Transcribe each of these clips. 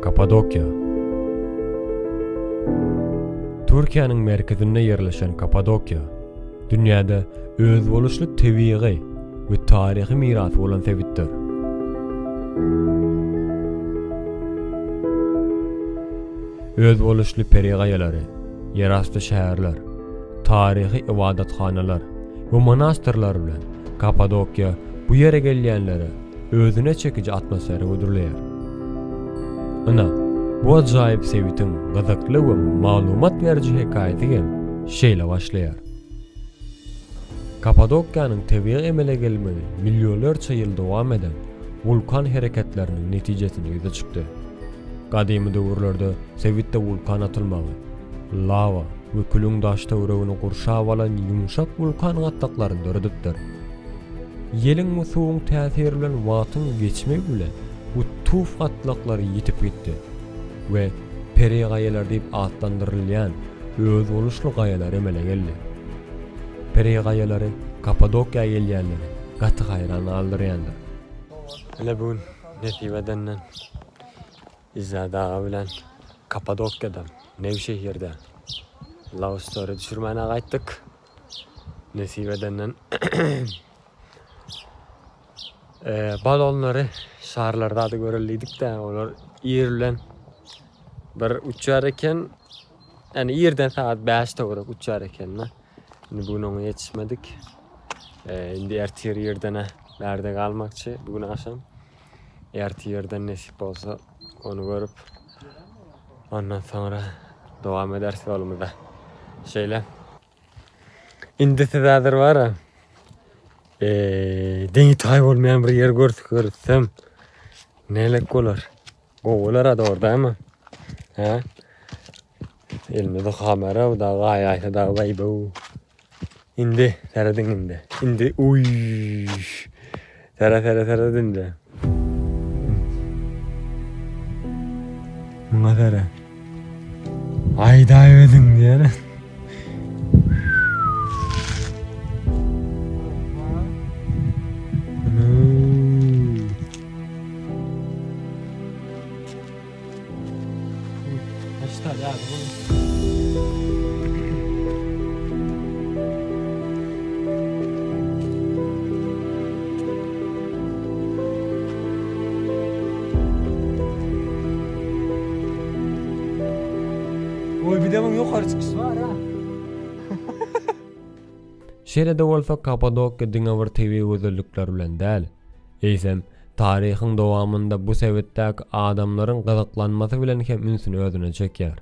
Kapadokya. Türkiýanyň merkezinde yerleşen Kapadokya, dünýäde öz boluşly tebiği we taryhy mirasy bolan sebitdir. Öz boluşly perigaýalary, yerastı şäherler, taryhy ibadatxanalar we monastyrlar bilen Kapadokya bu ýere gelýänlere özüne çekici atmosferi ödürleýär. Ana, bu ajaýyp sebitin gyzykly we maglumat berýän hekaýaty şeýle başlaýar. Kapadokyanyň tebiği emele gelmegi milyonlarça ýyl dowam eden vulkan hereketlerinin netijesinde ýüze çykdy. Gadymy döwürlerde sebitde vulkan atylmagy, lava we külüň daşda öreğini gurşap alan ýumşak vulkan gatlaklaryny döredipdir. Ýeliň we suwuň täsiri bilen wagtyň geçmegi bilen bu tuf gatlaklary ýitip gitdi we perigaýalar diýip adlandyrylýan öz boluşly gaýalar emele geldi. Perigaýalary Kapadokya gelýänleri gaty haýran aldyrýandyr. Hele bugün Nesibedenden İzzadağa bilen Kapadokya'da, Nevşehir'de Love Story düşürmene gaýtdyk. Nesibedenden balonları şaharlarda da görülýdik de olar ýerlen bir uçar eken, yani ýerden saat 5'te urak uçar eken. Şimdi bugün onu yetişmedik. Indi ertir ýerdene berde kalmakçı bugün akşam. Ertir yerden nesip olsa onu görüp ondan sonra devam ederse yolumuzda. Şöyle. İndi sizadır var ha. Deni tay olmayan bir yer görsem nelek olur. Goğular da orada ama. Ha? Elimde kamera da gayet da baybu. İndi seredin indi. İndi uy. Seredin de. Buna sere. Ayda ödün diyene. Oy bir de bunun yukarı çıkışı var ha. Şeýle-de bolsa Kapadokya diňe bir tebiği özellikler bilen däl. Eýsem, taryhyň dowamında bu sebitdäki adamlaryň gyzyklanmasy bilen hem ünsüni özüne çekýär.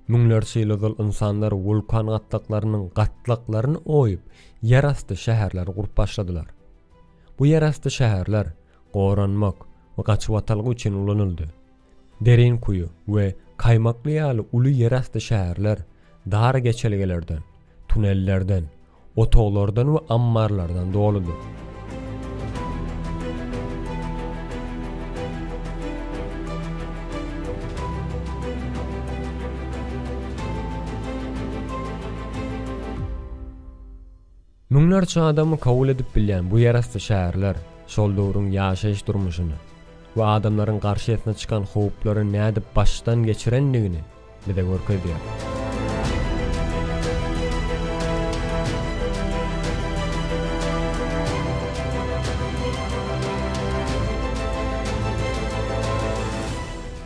Müňlerçe ýyl insanlar vulkan gatlaklarynyň gatlaklaryny oýup, ýerasty şäherler gurup başladylar. Bu ýerasty şäherler goranmak we gaçyp atalgy üçin ulanyldy. Derin kuyu we kaymakly ýaly uly ýerasty şäherler dar geçelgelerden, tunellerden, otoglardan we ammarlardan doludy. Müňlerçe adamy kabul edip bilýän bu ýerasty şäherler şol döwrüň ýaşaýyş durmuşyny we adamlaryň garşysyna çykan howplary näde başdan geçirenligini bize görkezýär.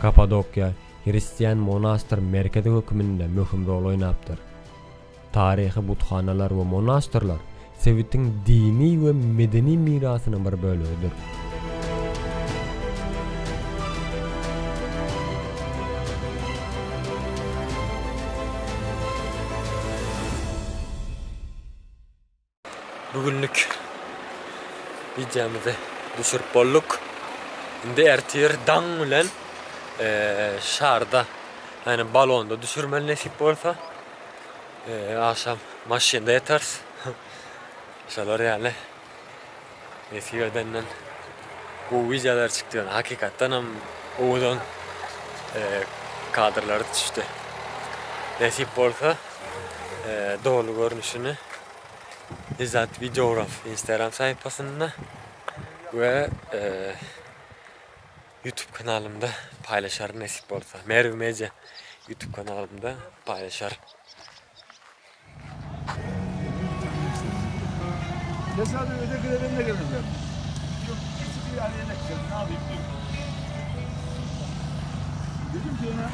Kapadokya Hristiýan monastır merkezi höküminde möhüm rol oýnapdyr. Taryhy butxanalar we monastyrlar sebitiň dini we medeni mirasynyň bir bölügidir. Bugünlük videomuzu düşürüp bolduk. Indi ertir daň bilen şarda, yani balonda düşürmeli nesip bolsa akşam maşinede yatars. Şalar yani Nesibedenden bu videolar çıktı. Hakikaten oğudan kadrları düştü. Nesip bolsa doğru görünüşünü İzzat Videograf Instagram sayfasında ve YouTube kanalımda paylaşar nasip olsa. Merve Mece YouTube kanalımda paylaşar. Tesadüf ötekiler ben de geleceğim. Yok ikisi bir araya da gideceğim. Ne yapayım diyor. Dedim ki ona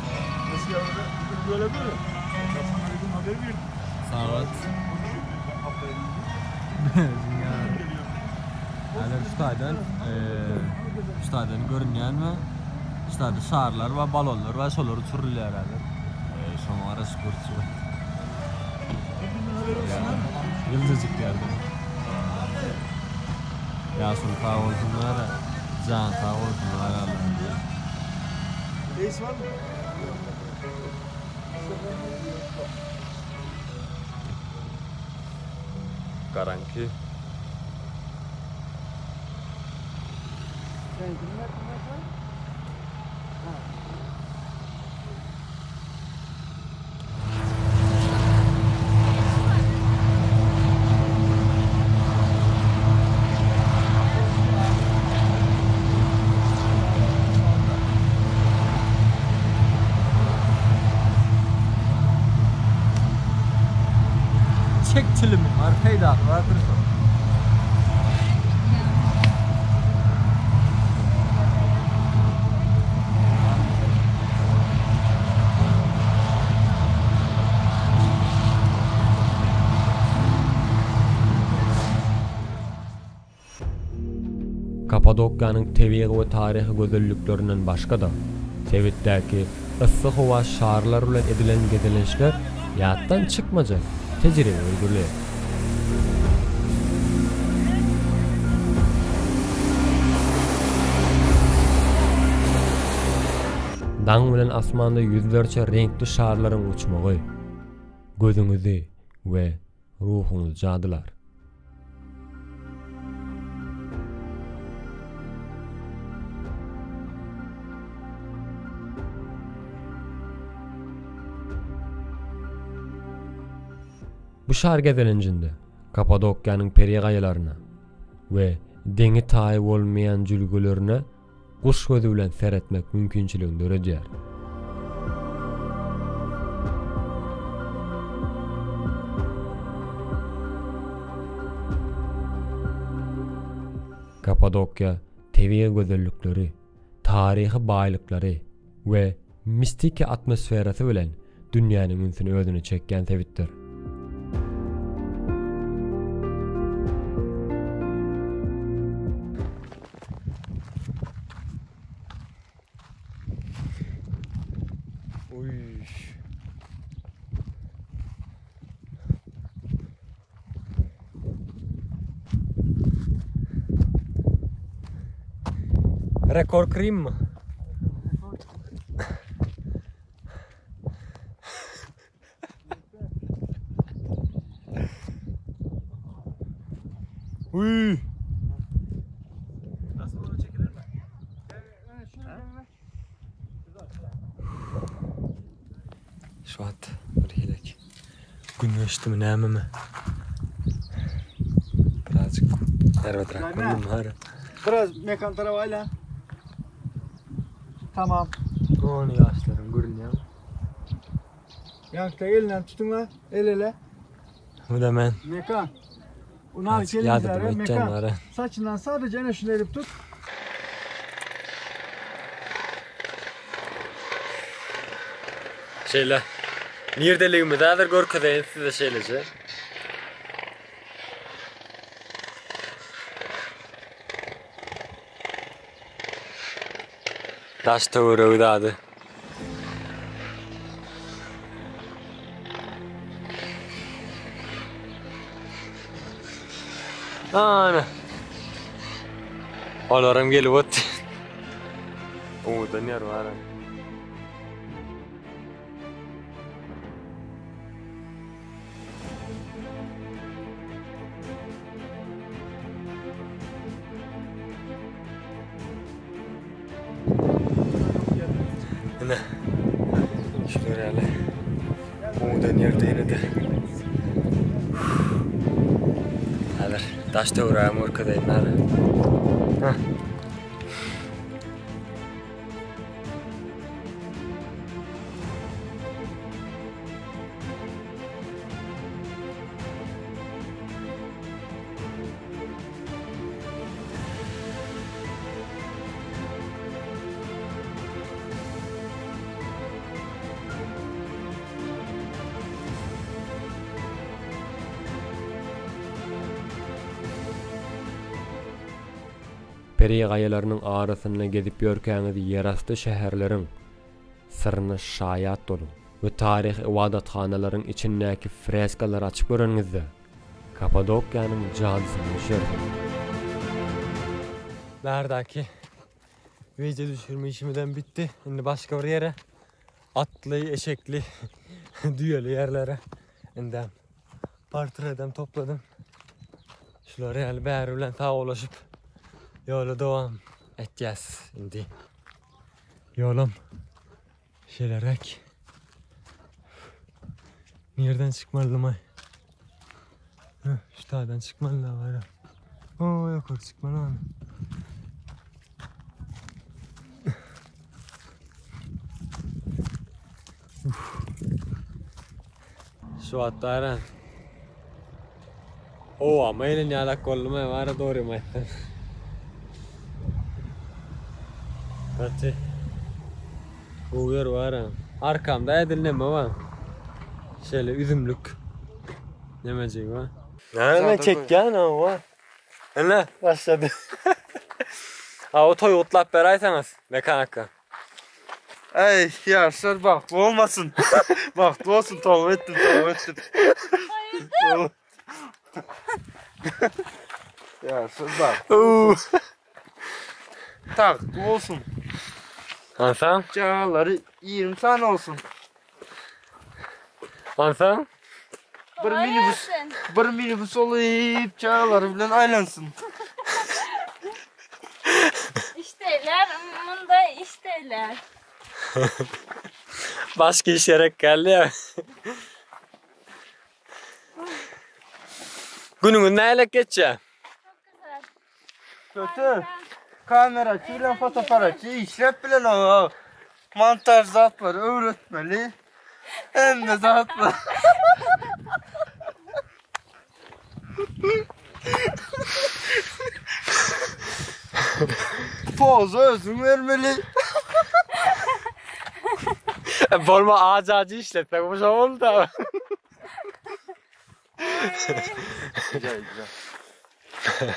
nasıl yavruda böyle böyle. Ben sana dedim haber verdim. Sağ ol. Yani üstadan görünmeyen mi? Üstadı şarlar ve balonlar ve solar uçuruluyor herhalde. Sonra ara sporcu. Yıldızcık yerden. Yasun sağ olsunlar, Can sağ olsunlar herhalde. Reis var mı? Garanti. Çek çilimi var, peydah var, kırık. Kapadokyanyň tebigy we taryhy gözelliklerinden başga da Tebitdäki ıssy howa şarlar bilen edilen gedelenişler ýatdan çykmajak tejribe öýdürler. Daň bilen asmanda ýüzlerçe renkli şarlaryň uçmagy gözüňizi we ruhuňyzy jadylar. Bu şar gezelencinde Kapadokyanyň peri gaýalaryna we deňi taý bolmaýan jülgülerine guş gözü bilen seretmek mümkinçiligini görýär. Kapadokya tebigy gözellikleri, taryhy baýlyklary we mistik atmosferasy bilen dünýäniň ünsüni özüne çekýän tebitdir. Rekor kırayım mı? Uy. Nasıl ona çekilir mi? Şu an bir hilek. Güneşti mi näme mi? Birazcık ervetrak koyayım var. Biraz mekan tarafıyla. Tamam. Onu yaşlarım görünüyor. Yankta elinden tutun la. El ele. Bu da ben. Mekan. Onu al gelin Yardım üzere. edeceğim Mekan. ara. Saçından sadece ene şunu elip tut. Şeyle. Nerdeligimi daha da görküdeyin size şeylece. Taş tavırı udadı. Ana. Olarım gelip ot. Umudan yer var. Ne? Şuraya hele. Umudan yerde yine de. Hadi. Taşta uğrayım orkadayım. Hadi. peri gaýalarynyň arasyna gezip ýörkäňiz ýerasty şäherleriň sırrına şaýat dolu we taryhy ibadathanalaryň içindäki freskalary açyp göreningizde Kapadokyanyň jadysyny düşersiniz. Bärdäki video düşürme işimden bitti. Şimdi başka bir yere atlı, eşekli, düyeli yerlere indem. Portredem topladım. Şuları yani bäri bilen sağlaşıp yola devam edeceğiz şimdi. Yolum şelerek nereden çıkmalıyım ay? Şu dağdan çıkmalıyım var ya. Oo yukarı çıkmalıyım. Şu atlara. Oo ama elin yalak kolluma var doğru mu ettin? Kaçı? Uyur var ha. Arkamda edilneme var. Şöyle üzümlük. Nemecek var. Ne çekken o var. Ne başladı. Ha o toy otlap beraysanız mekanaka. Ay Yaşar bak bu olmasın. Bak bu olsun tamam ettim. Hayır. Yaşar bak. Tak bu olsun. Hasan? Çağları 20 tane olsun. Hasan? Bir minibüs olayıp çağları bilen aylansın. İşteler, bunda işteler. Başka iş yerek geldi ya. Günün neyle geçecek? Çok güzel. Kötü. Kameracı ile fotoğrafçı işlep bilen o. Montaj zatları öğretmeli. Hem de zatlar. Poz özün vermeli. Bolma ağacı işletmek bu şey oldu da. Güzel.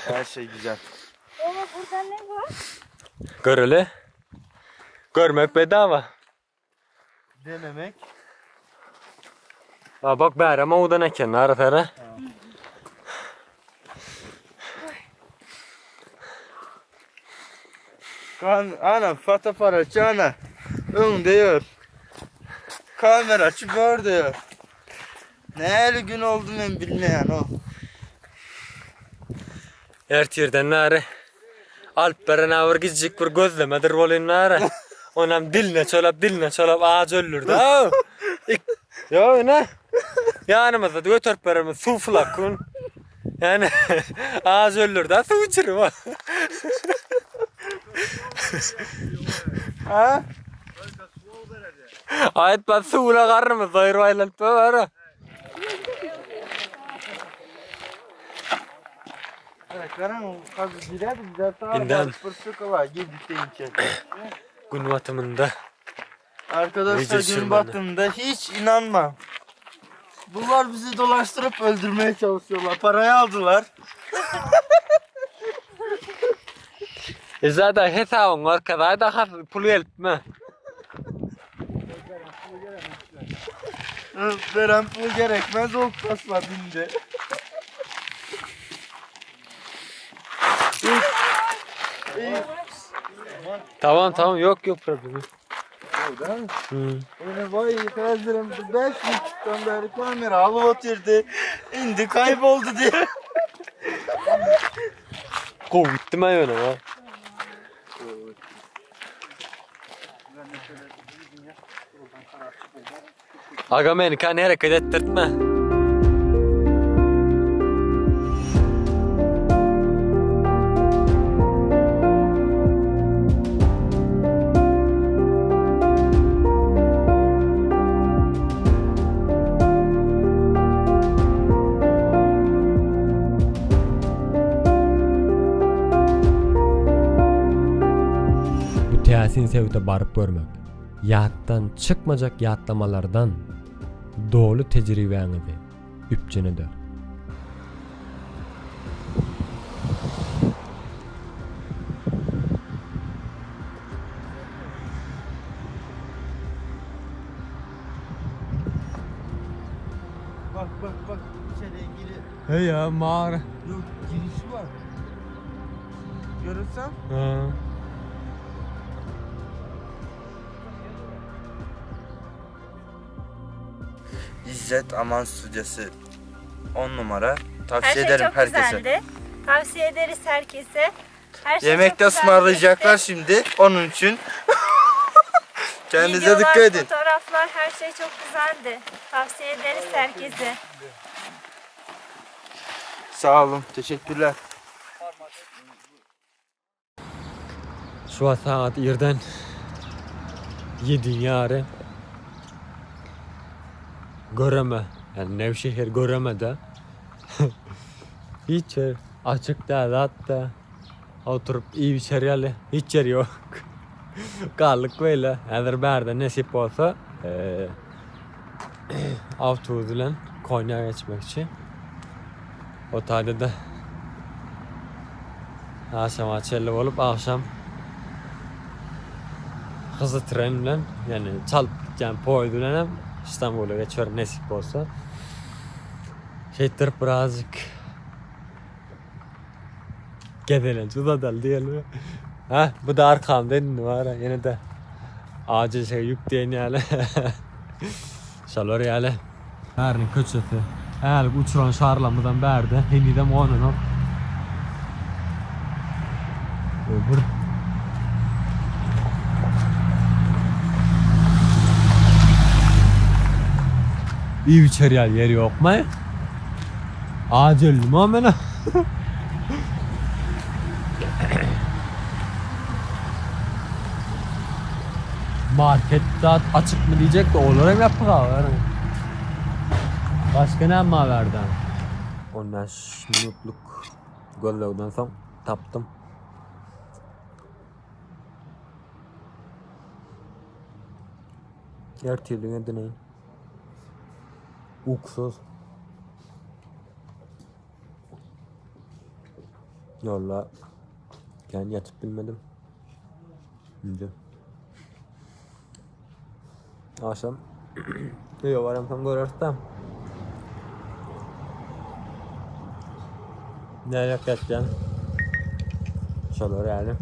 Her şey güzel. Ama burada ne var? Göreli. Görmek bedava. Denemek. Ha bak bari ama odan eken arasara. Ana fotoğrafçı ana. Ön diyor. Kameracı gör diyor. Neyli gün oldu ben bilmeyen o. Ertirden nare. Alperen ağır gizcik bir gözlemedir rolün nare. Onam diline çolap ağaç öllürdü. Ya ne? Yanımızda götürperimiz su flakun. Yani ağaç öllürdü. Su içirim ha. Ha? Ayet ben suğuna karrımız zayır vaylant var. Karan kazı giderdi bize daha İnden. fırsık var gidip de ince. Gün batımında. Arkadaşlar Video gün batımında hiç inanmam. Bunlar bizi dolaştırıp öldürmeye çalışıyorlar. Parayı aldılar. Zaten hesabın var kadar daha pul gelme. Veren pul gerekmez o kasla bindi. Tamam yok problem. Değil mi? Öyle vay kazırım 5.30'dan beri kamera alıp oturdu. İndi kayboldu diye. Kovuttum ben öyle ha. Aga beni kan hareket ettirtme. Bu teasin sevde barıp görmek. Yattan çıkmayacak yatlamalardan doğru tecrübenizi üpçenidir. içeriye giri. He ya mağara. Yok girişi var. Görürsem. Ha. İzzet Aman Stüdyosu 10 numara. Her Tavsiye şey ederim çok herkese. güzeldi. Tavsiye ederiz herkese. Her şey Yemek çok de güzel ısmarlayacaklar geçti. şimdi onun için. Kendinize Videolar, dikkat edin. fotoğraflar her şey çok güzeldi. Tavsiye ederiz herkese. Sağ olun. Teşekkürler. Şu an saat 1'den 7 yarı. Göreme. Yani Nevşehir Göreme'de. Hiç yer açık değil hatta. Oturup iyi bir seriali hiç yer yok. Kaldık böyle. Eğer berde nasip olsa avtobüsle Konya'ya geçmek için. Otelde de akşam açılı olup akşam hızlı trenle yani çalıp poyduyla hem İstanbul'a geçer nasip olsa. Şeydir birazcık gedelen uzadal diyelim. Ha bu da arkamda var yine de acil şey yükleyen yani. Şalor yani. Hernin köçeti. Eğer uçuran şarlamıdan berdi. Henüz de onun. Öbür. İyi bir çeryal yeri yok mu? Acil mi amena? Market açık mı diyecek de olur hem yapık abi. Başka ne ama verdi? 15 minutluk golden sonra taptım. Erteliğine deneyin. Uksuz. Yolla. Yani yatıp bilmedim. Şimdi. Akşam. Yok varım tam görürsem. Ne yapacağım? Şöyle yani.